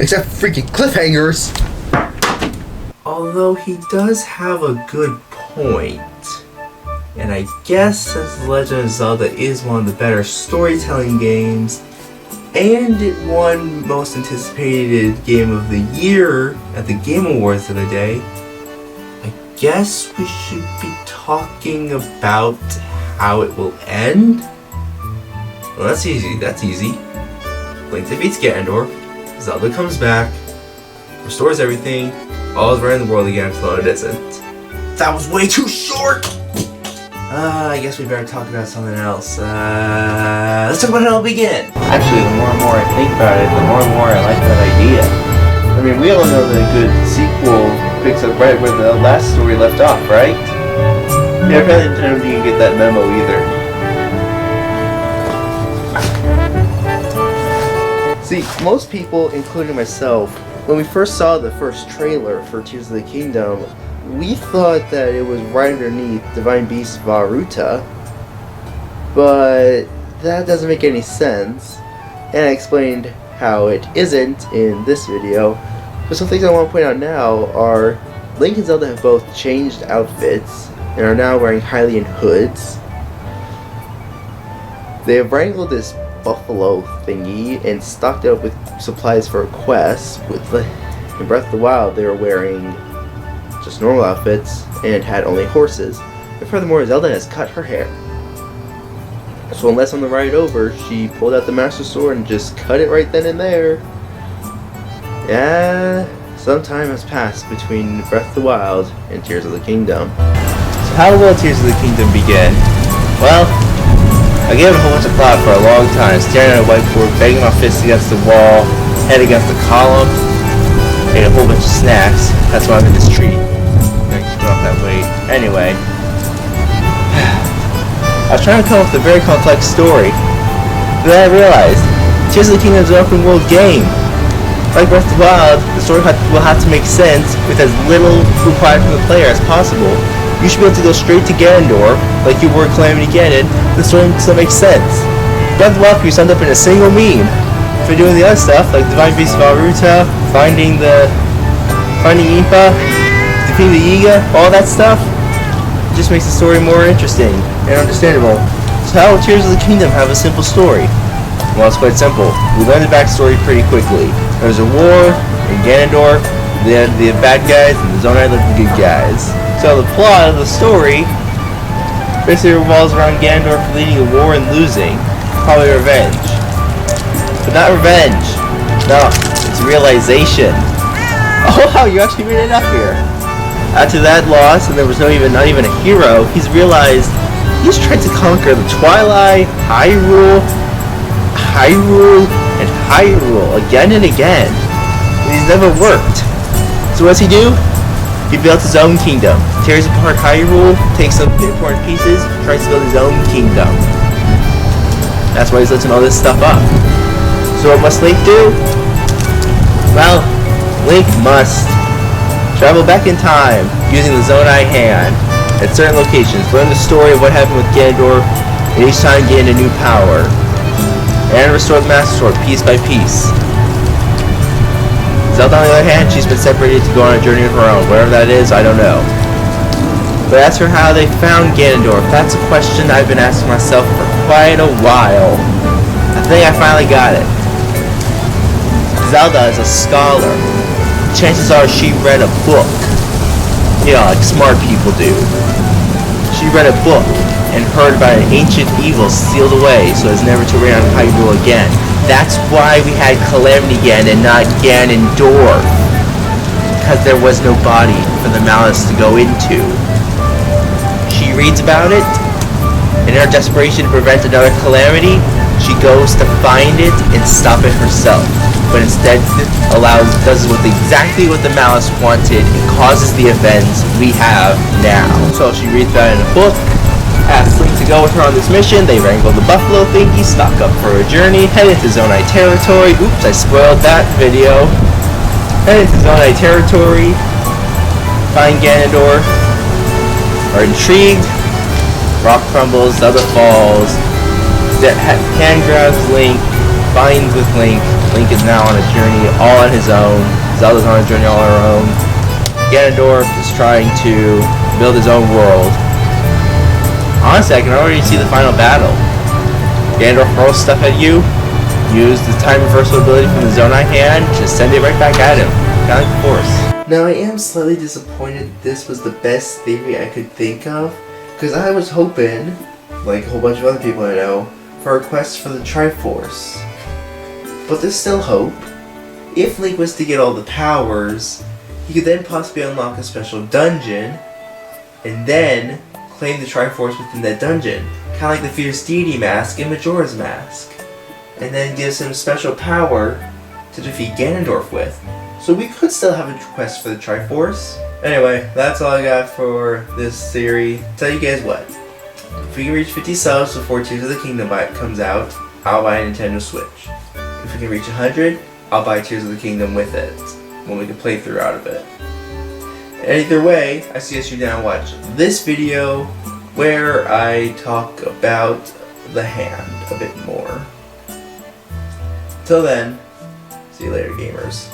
except freaking cliffhangers. Although he does have a good point. And I guess since The Legend of Zelda is one of the better storytelling games, and it won Most Anticipated Game of the Year at the Game Awards the other day, I guess we should be talking about how it will end? Well, that's easy. Link defeats Ganondorf, Zelda comes back, restores everything, all is right in the world again until it isn't. That was way too short! I guess we better talk about something else. Let's talk about how it'll begin! Actually, the more and more I think about it, the more and more I like that idea. I mean, we all know that a good sequel picks up right where the last story left off, right? Yeah, apparently Nintendo didn't get that memo either. See, most people, including myself, when we first saw the first trailer for Tears of the Kingdom, we thought that it was right underneath Divine Beast Varuta, but that doesn't make any sense, and I explained how it isn't in this video. But some things I want to point out now are Link and Zelda have both changed outfits and are now wearing Hylian hoods. They have wrangled this buffalo thingy and stocked it up with supplies for quests. In Breath of the Wild, they were wearing just normal outfits and had only horses. And furthermore, Zelda has cut her hair. So unless on the ride over, she pulled out the Master Sword and just cut it right then and there. Yeah, some time has passed between Breath of the Wild and Tears of the Kingdom. So how will Tears of the Kingdom begin? Well, I gave it a whole bunch of thought for a long time, staring at a whiteboard, banging my fist against the wall, head against the column, ate a whole bunch of snacks. That's why I'm in this tree. I'm gonna keep it off that weight. Anyway, I was trying to come up with a very complex story, but then I realized Tears of the Kingdom is an open world game. Like Breath of the Wild, the story will have to make sense with as little required from the player as possible. You should be able to go straight to Ganondorf, like you were Calamity Ganon. The story still makes sense. Breath of the Wild can be summed up in a single meme. If you're doing the other stuff, like Divine Beast Varuta, finding Impa, defeating the Yiga, all that stuff, it just makes the story more interesting and understandable. So how will Tears of the Kingdom have a simple story? Well, it's quite simple. We learn the backstory pretty quickly. There's a war in Ganondorf, then the bad guys, and the Zonai look the good guys. So the plot of the story basically revolves around Ganondorf leading a war and losing. Probably revenge. But not revenge. No, it's realization. Oh wow, you actually made it up here. After that loss, and there was not even a hero, he's realized he's tried to conquer the Twilight, Hyrule, and Hyrule again and again. And he's never worked. So what's he do? He built his own kingdom, tears apart Hyrule, takes some important pieces, tries to build his own kingdom. That's why he's lifting all this stuff up. So what must Link do? Well, Link must travel back in time using the Zonai hand at certain locations, learn the story of what happened with Ganondorf, and each time gain a new power, and restore the Master Sword piece by piece. Zelda, on the other hand, she's been separated to go on a journey of her own. Whatever that is, I don't know. But as for how they found Ganondorf, that's a question I've been asking myself for quite a while. I think I finally got it. Zelda is a scholar. Chances are she read a book. You know, like smart people do. She read a book and heard about an ancient evil sealed away so as never to reign on Hyrule again. That's why we had Calamity Ganon and not Ganondorf. Because there was no body for the malice to go into. She reads about it, and in her desperation to prevent another calamity, she goes to find it and stop it herself. But instead does exactly what the malice wanted and causes the events we have now. So she reads about it in a book, asks Link to go with her on this mission. They wrangle the buffalo thingy, stock up for a journey, head into Zonai territory. Oops, I spoiled that video. Head into Zonai territory, find Ganondorf, are intrigued, rock crumbles, Zelda falls, hand grabs Link, binds with Link, Link is now on a journey all on his own. Zelda's on a journey all on her own. Ganondorf is trying to build his own world. Honestly, I can already see the final battle. Ganondorf hurls stuff at you. Use the time reversal ability from the Zonai hand. Just send it right back at him. Kind of like the Force. Now I am slightly disappointed this was the best theory I could think of, because I was hoping, like a whole bunch of other people I know, for a quest for the Triforce. But there's still hope. If Link was to get all the powers, he could then possibly unlock a special dungeon, and then claim the Triforce within that dungeon, kind of like the Fierce Deity mask in Majora's Mask, and then gives him special power to defeat Ganondorf with. So we could still have a quest for the Triforce. Anyway, that's all I got for this theory. Tell you guys what, if we can reach 50 subs before Tears of the Kingdom comes out, I'll buy a Nintendo Switch. If we can reach 100, I'll buy Tears of the Kingdom with it, when we can play through out of it. Either way, I suggest you now watch this video where I talk about the hand a bit more. Till then, see you later, gamers.